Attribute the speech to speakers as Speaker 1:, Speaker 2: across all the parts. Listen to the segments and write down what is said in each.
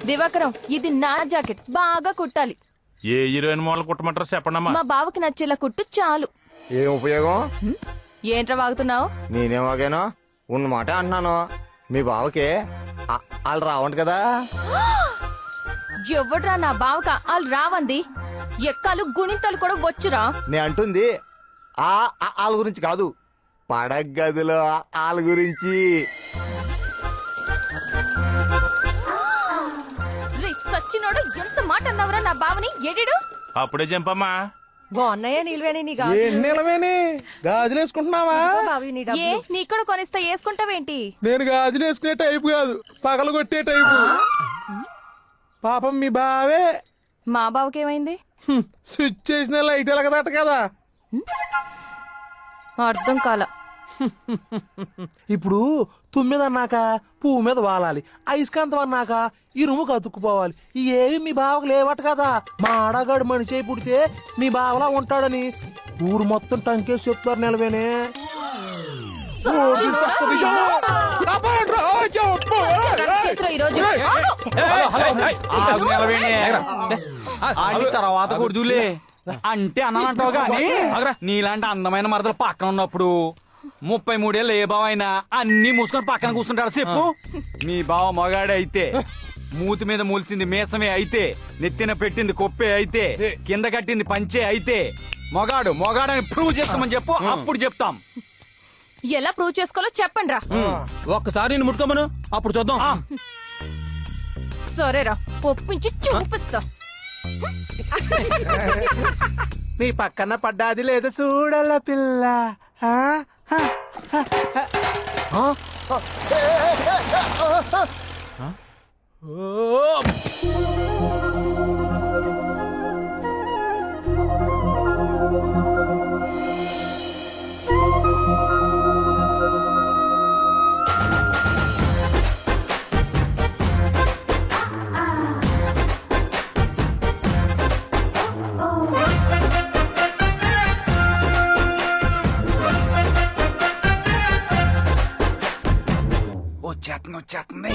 Speaker 1: దివాకరం, ఇది నా జాకెట్, బాగా కుట్టాలి.
Speaker 2: ఏ హీరోయిన్ మోడల్ కుట్టమంటారు చెప్పండమ్మా.
Speaker 1: మా బావకి నచ్చేలా కుట్టు చాలు.
Speaker 3: ఏం ఉపయోగం?
Speaker 1: ఏంట్రా వాగుతున్నావు?
Speaker 3: నేనేం వాగాను? ఉన్న మాట అంటున్నాను. మీ బావకి వాళ్ళు రావంట కదా.
Speaker 1: ఎవడ్రా నా బావక వాళ్ళు రావంది? ఎక్కాలు గుణింతలు కూడా వచ్చురా.
Speaker 3: నే అంటుంది వాళ్ళ గురించి కాదు, పడగదిలో వాళ్ళ గురించి.
Speaker 1: సచ్చినోడు ఎంత మాట అన్నవరా నా బావని? ఎడిడు
Speaker 2: అప్పుడే చంపమ్మా.
Speaker 4: బాగున్నాయా నీళ్ళవేని? నీ
Speaker 5: గాజులు వేసుకుంటున్నావా?
Speaker 1: ఏ నీకు కొనిస్తా వేసుకుంటావేంటి?
Speaker 5: నేను గాజులు వేసుకునే టైపు కాదు, పగలు కొట్టే టైపు. పాపం మీ బావే.
Speaker 1: మా బావకేమైంది?
Speaker 5: స్విచ్ చేసిన లైట్ ఎలగదట కదా.
Speaker 1: అర్థం కాల.
Speaker 5: ఇప్పుడు తుమ్మిద అన్నాక పువ్వు మీద వాలాలి, అయస్కాంతం అన్నాక ఇరుము కతుక్కుపోవాలి. ఏవి మీ బావకు లేవట కదా. మా ఆడగాడు మనిషి అయి పుడితే మీ బావలా ఉంటాడని ఊరు మొత్తం టంకేసి చెప్తారు. నిలవేనే
Speaker 6: తర్వాత కొడుదులే అంటే అన్నానంటావు గాని, నీలాంటి అందమైన మరదలు పక్కన ఉన్నప్పుడు 33 ఏళ్ళు ఏ బావ అయినా అన్ని మూసుకొని పక్కన కూర్చుంటాడు చెప్పు. మీ బావ మగాడే అయితే, మూతి మీద మూల్సింది మీసమే అయితే, నెత్తిన పెట్టింది కొప్పే అయితే, కింద కట్టింది పంచే అయితే మొగాడు మొగాడని ప్రూవ్ చేసుకోమని చెప్పు, అప్పుడు చెప్తాం.
Speaker 1: ఎలా ప్రూవ్ చేసుకోవాలో చెప్పండి రా.
Speaker 6: ఒక్కసారి నేను ముట్టుకోమను, అప్పుడు చూద్దాం.
Speaker 1: సరేరా, ఒప్పించి చూపిస్తా.
Speaker 5: నీ పక్కన పడ్డాది లేదు చూడల పిల్ల.
Speaker 6: వచ్చేస్తుంది.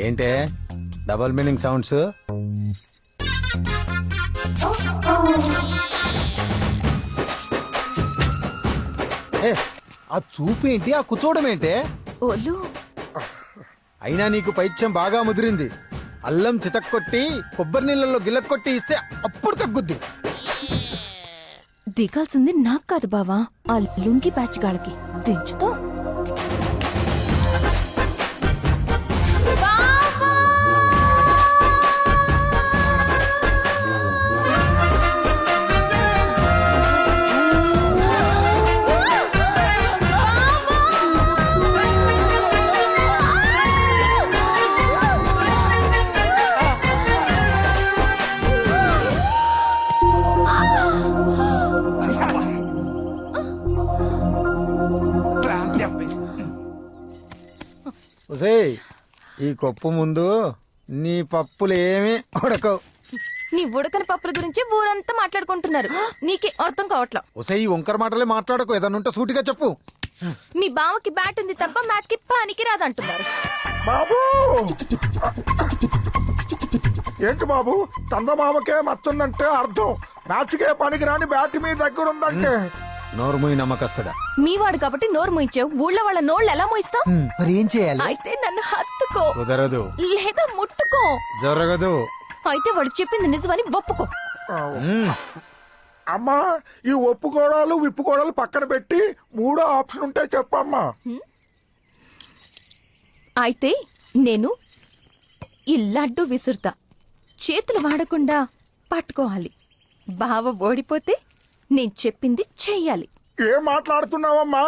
Speaker 7: ఏంటే డబల్ మీనింగ్ సౌండ్స్? ఆ చూపు ఏంటి, ఆ కూర్చోవడం ఏంటే? అయినా నీకు పైత్యం బాగా ముదిరింది. అల్లం చితక్కొట్టి కొబ్బరి నీళ్ళలో గిల్లకొట్టి ఇస్తే అప్పుడు తగ్గుద్ది.
Speaker 1: దిగాల్సింది నాకు కాదు బావా, ఆ లుంగి బ్యాచ్ గాళ్ళకి. దించుతో
Speaker 7: ఈ కొప్పు ముందు నీ పప్పులు ఏమి ఉడకవు.
Speaker 1: నీ ఉడకని పప్పుల గురించి ఊరంతా మాట్లాడుకుంటున్నారు, నీకే అర్థం కావట్లా.
Speaker 7: ఒసే ఈ వంకర మాటలే మాట్లాడకు, ఏదన్నుంటే సూటిగా చెప్పు.
Speaker 1: మీ బావకి బ్యాట్ ఉంది తప్ప మ్యాచ్ కి పనికి రాదంటున్నారు.
Speaker 8: బాబు ఏంటి బాబు, చందమామకే మత్తుందంటే అర్థం మ్యాచ్కే పనికి రాని బ్యాట్ మీ దగ్గర ఉందంటే.
Speaker 7: నోరుమూయి నమ్మకస్తుడా.
Speaker 1: మీ వాడు కాబట్టి నోరు మూయించావు, ఊళ్ళో వాళ్ళ నోళ్ళు ఎలా మూయిస్తావు?
Speaker 7: మరి ఏం చేయాలి?
Speaker 1: అయితే నన్ను హత్తుకో,
Speaker 7: కుదరదు.
Speaker 1: లేదా ముట్టుకో.
Speaker 7: జరగదు.
Speaker 1: అయితే వాడు చెప్పింది నిజమని ఒప్పుకో.
Speaker 8: అమ్మా, ఈ ఒప్పుకోడాలు విప్పుకోడాలు పక్కన పెట్టి మూడో ఆప్షన్ ఉంటే చెప్పమ్మా.
Speaker 1: అయితే నేను ఈ లడ్డు విసురుతా, చేతులు వాడకుండా పట్టుకోవాలి. బావ ఓడిపోతే నేను చెప్పింది చెయ్యాలి.
Speaker 8: ఏం మాట్లాడుతున్నావమ్మా?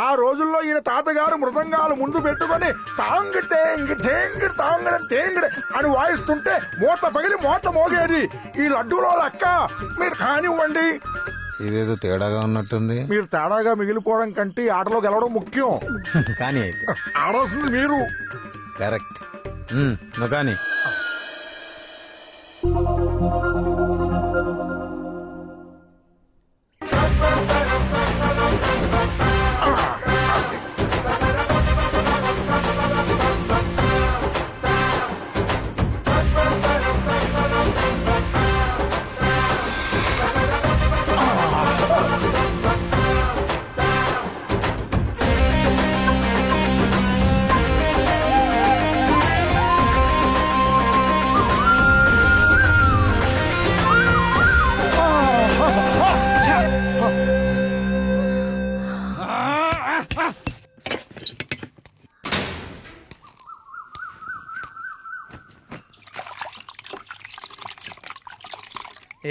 Speaker 8: ఆ రోజుల్లో ఈయన తాతగారు మృదంగాలు ముందు పెట్టుకుని తాంగ్ టేంగ్ టేంగ్ తాంగ్ టేంగ్ అని వాయిస్తుంటే మూత పగిలి మూత మోగేది. ఈ లడ్డూలో లెక్క మీరు కానివ్వండి.
Speaker 7: ఇదేదో తేడాగా ఉన్నట్టుంది.
Speaker 8: మీరు తేడాగా మిగిలిపోవడం కంటే ఆటలో గెలవడం ముఖ్యం.
Speaker 7: కానీ అయితే
Speaker 8: ఆడాల్సింది మీరు.
Speaker 7: కరెక్ట్. నువ్వు కానీ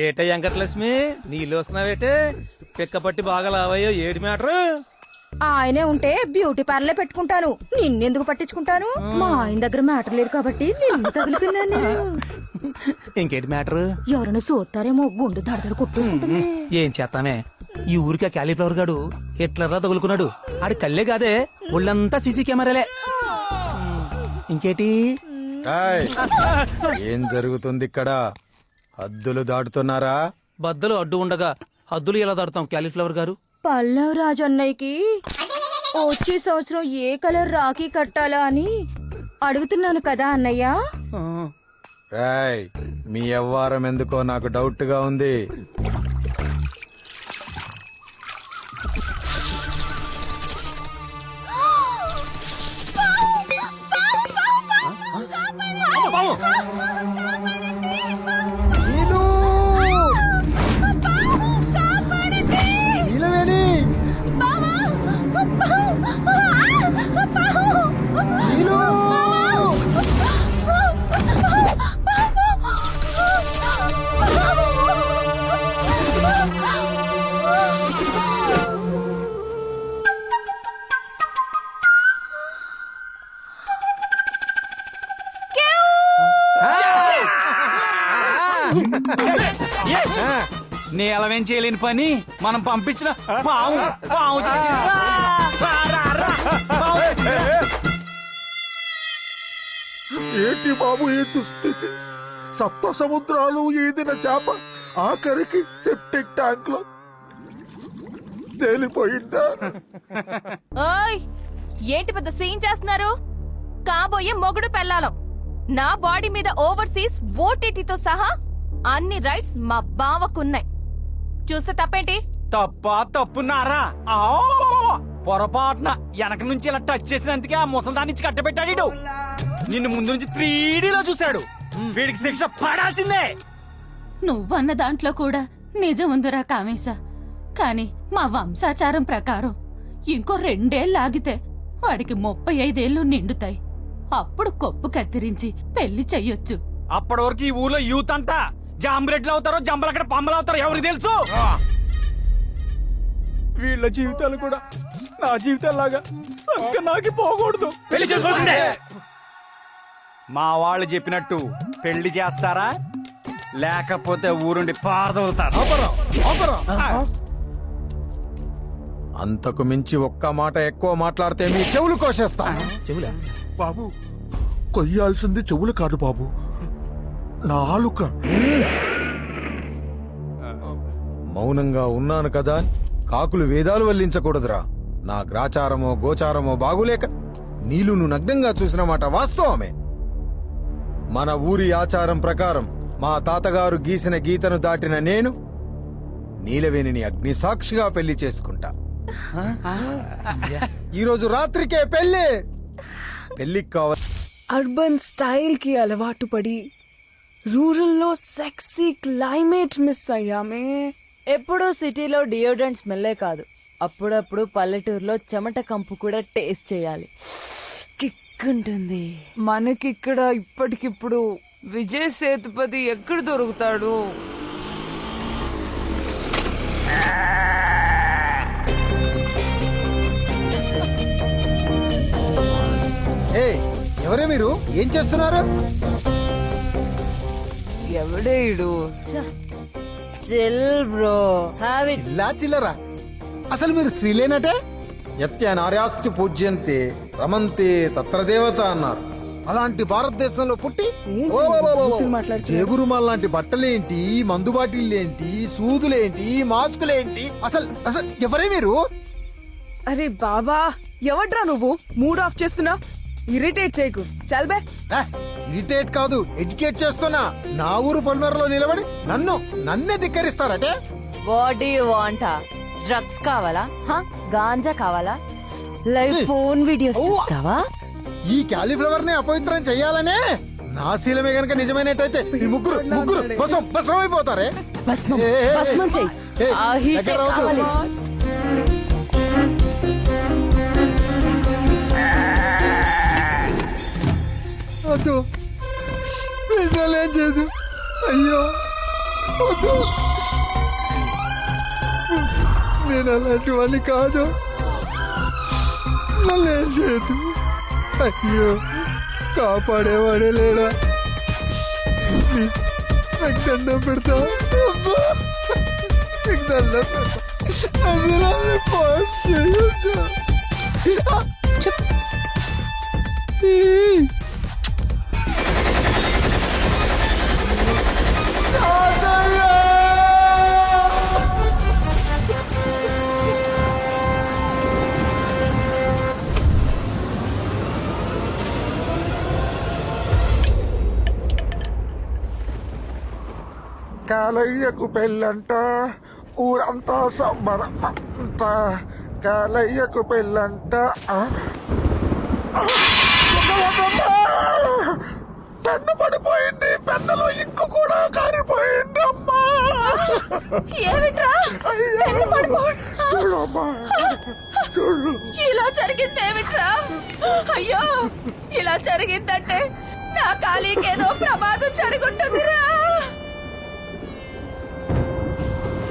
Speaker 9: ఏట వెంకటలక్ష్మి నీళ్ళు వస్తున్నావేటే పిక్కపట్టి బాగా లావయ్యో ఏటి మ్యాటర్
Speaker 1: ఆయనే ఉంటే బ్యూటీ పార్లర్ పెట్టుకుంటాను నిన్నెందుకు పట్టించుకుంటాను మా ఆయన దగ్గర మ్యాటర్ లేదు కాబట్టి నిన్ను తగులుకున్నాను
Speaker 9: ఇంకేటి మ్యాటర్
Speaker 1: ఎవరైనా చూస్తారేమో గుండె దడదడ కొట్టుకుంటుంది
Speaker 9: ఏం చేస్తానే ఈ ఊరికి ఆ క్యాలీఫ్లవర్ గాడు హిట్లర్లా తగులుకున్నాడు ఆడి కళ్ళే కాదే ఒళ్ళంతా సీసీ కెమెరాలే ఇంకేటి
Speaker 7: ఏయ్, ఏం జరుగుతుంది ఇక్కడ? హద్దులు దాటుతున్నారా?
Speaker 9: బద్దలు అడ్డు ఉండగా హద్దులు ఎలా దాడుతాం క్యాలీఫ్లవర్ గారు?
Speaker 1: పల్లవ్ రాజు అన్నయ్యకి వచ్చే సంవత్సరం ఏ కలర్ రాఖీ కట్టాలా అని అడుగుతున్నాను కదా అన్నయ్య.
Speaker 9: ఆ,
Speaker 7: రాయ్, మీ వ్యవహారం ఎందుకో నాకు డౌట్ గా ఉంది. నీలు! నీలవేణి! నీలు!
Speaker 6: నేలవేం చేయలేని పని మనం పంపించిన పాము పాము చేసింది. రా, రా, రా. పాము చేసింది.
Speaker 8: ఏంటి బాబు ఈ దుస్థితి? సప్త సముద్రాలు ఈదిన చేప ఆఖరికి సెప్టిక్ ట్యాంక్ లో తేలిపోయిందా?
Speaker 1: ఓయ్ ఏంటి పెద్ద సీన్ చేస్తున్నారు? కాబోయే మొగుడు పెళ్ళాలం నా బాడీ మీద ఓవర్సీస్ ఓటీటీతో సహా అన్ని రైట్స్ మా బావకున్నాయి. చూస్తే తప్పేంటి?
Speaker 6: తప్పున్నారా పొరపాటున వెనక నుంచి ఇలా టచ్ చేసినందుకే ఆ ముసల్దాన్ని నుంచి కట్టబెట్టాడు. నిన్ను ముందు నుంచి 3D లో చూశాడు. వీడికి శిక్ష పడాల్సిందే.
Speaker 10: నువ్వన్న దాంట్లో కూడా నిజం ఉందిరా కామేశ. కాని మా వంశాచారం ప్రకారం ఇంకో 2 ఏళ్ళు ఆగితే వాడికి 35 ఏళ్ళు నిండుతాయి. అప్పుడు కొప్పు కత్తిరించి పెళ్లి చెయ్యొచ్చు.
Speaker 6: అప్పటి వరకు ఈ ఊర్లో యూత్ అంతా జాంబ్రెడ్లు అవుతారో జంబలక్కడ పంబలు అవుతారో ఎవరికి తెలుసు. వీళ్ళ జీవితాలు కూడా నా జీవితాలాగా నాకి పోకూడదు. పెళ్లి చేసుకోవాల్సిందే. మా వాళ్ళు చెప్పినట్టు పెళ్లి చేస్తారా లేకపోతే ఊరుండి పారదవుతారు.
Speaker 7: అంతకు మించి ఒక్క మాట ఎక్కువ మాట్లాడితే మీ చెవులు కోసేస్తా.
Speaker 8: బాబు కొయ్యాల్సింది చెవులు కాదు బాబు, నాలుక.
Speaker 7: మౌనంగా ఉన్నాను కదా, కాకులు వేదాలు వల్లించకూడదురా. నా గ్రాచారమో గోచారమో బాగులేక నీలును నగ్నంగా చూసిన మాట వాస్తవమే. మన ఊరి ఆచారం ప్రకారం మా తాతగారు గీసిన గీతను దాటిన నేను నీలవేణిని అగ్నిసాక్షిగా పెళ్లి చేసుకుంటా. ఈరోజు రాత్రికే పెళ్లి. పెళ్లికి కావాలి.
Speaker 11: అర్బన్ స్టైల్ కి అలవాటు పడి రూరల్ లో సెక్సీ క్లైమేట్ మిస్ అయ్యామే.
Speaker 4: ఎప్పుడూ సిటీలో డియోడ్రెంట్ స్మెల్లే కాదు, అప్పుడప్పుడు పల్లెటూరులో చెమట కంపు కూడా టేస్ట్ చేయాలి. కిక్ ఉంటుంది.
Speaker 11: మనకిక్కడ ఇప్పటికిప్పుడు విజయ్ సేతుపతి ఎక్కడ దొరుకుతాడు?
Speaker 7: ఎవరే మీరు? ఏం చేస్తున్నారు?
Speaker 11: ఎవడేయుడు?
Speaker 4: Chill bro, have it.
Speaker 7: ఇలా చిల్లరా? అసలు మీరు స్త్రీలేనటే? యత్య నార్యాస్తి పూజ్యంతే రమంతే తత్ర దేవత అన్నారు. అలాంటి భారతదేశంలో పుట్టి జేబురుమాల్ లాంటి బట్టలేంటి, మందు బాటిళ్ళేంటి, సూదులేంటి, మాస్కులేంటి? అసలు అసలు ఎవరే మీరు?
Speaker 11: అరే బాబా, ఎవడ్రా నువ్వు? మూడ్ ఆఫ్ చేస్తున్నా? ఇరిటేట్ చేయకు, చల్బే.
Speaker 7: ఇరిటేట్ కాదు, ఎడ్యుకేట్ చేస్తున్నా. నా ఊరు పొలిమేరలో నిలబడి నన్నే ధిక్కరిస్తారటే?
Speaker 4: What do you want? Drugs కావాలా? గాంజా కావాలా? లైవ్ ఫోన్ వీడియోస్ చూస్తావా?
Speaker 7: ఈ క్యాలీఫ్లవర్ ని అపవిత్రం చెయ్యాలనే నా శీలమే గనక నిజమైనట్టయితే ఈ ముగ్గురు బసం అయిపోతారే.
Speaker 4: భస్మం
Speaker 3: ఏ, ఏ, ఏ,
Speaker 4: భస్మం చెయ్యి
Speaker 3: ఏ,
Speaker 4: ఆ హీటే
Speaker 3: దగ్గర రావద్దు.
Speaker 4: కావాలి
Speaker 7: వద్దు ప్లీజ్ నన్ను ఏం చేయదు. అయ్యో వద్దు, నేను అలాంటి వాడిని కాదు. నన్ను ఏం చేయదు. అయ్యో కాపాడేవాడే లేడా. ప్లీజ్ నాకు దండం పెడతా. అబ్బా, నీకు దండం పెడతా. అసలు నన్ను పాడు చేయొద్దు.
Speaker 8: కాలయ్యకు పెళ్ళంట, ఊరంతా సంబరం అంట. కాలయ్యకు పెళ్ళంట. పెన్ను పడిపోయింది, పెన్నులో ఇంకు కూడా కారిపోయిందమ్మా.
Speaker 1: ఏమిట్రా పెన్ను పడిపో-
Speaker 8: చూడమ్మా, చూడు.
Speaker 1: ఇలా జరిగిందేమిట్రా? అయ్యో ఇలా జరిగిందంటే నా కాలికేదో ప్రమాదం జరుగుంటుందిరా.